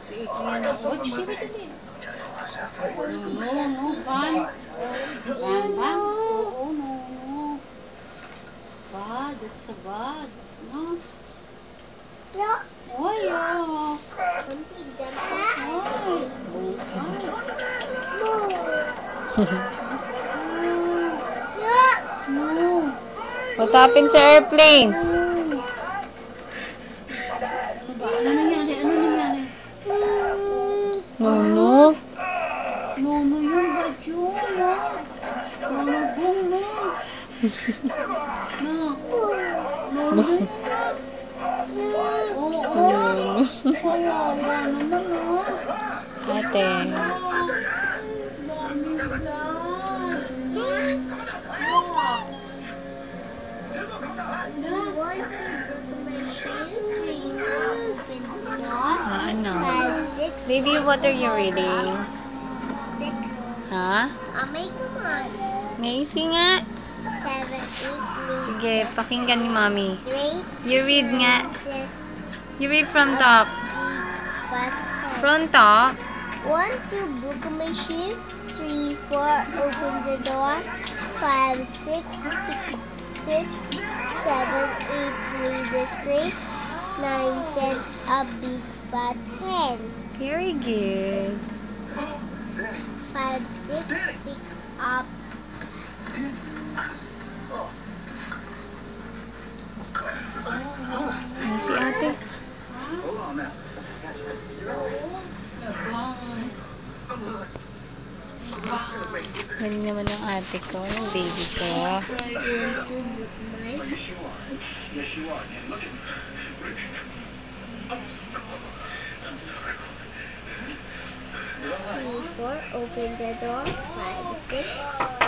Si Adrian na. Watch, di ba dali? No, bang. Bang, bang. Oo, no. Bad, that's a bad. No? Oy, oh. No. What happened sa airplane? Ano ba? Ano nangyari? No. No, yung ba yun? No. No, bong, no. No, yun. Oo. Kawawa naman, no. Ate. Ano? Baby, what are you reading? Ha? Come on. Macy nga. 7, 8, Sige, pakinggan ni Mommy. 3, You read nga. You read from top. From top. 1, 2, book machine. 3, 4, open the door. 5, 6, pick up sticks. 7, 8, lay the straight. 9, 10, a big fat hen. Very good. 5, 6, pick up. Si ate. Galing naman ng ate ko, ng baby ko. 3, 4, open the door. 5, 6,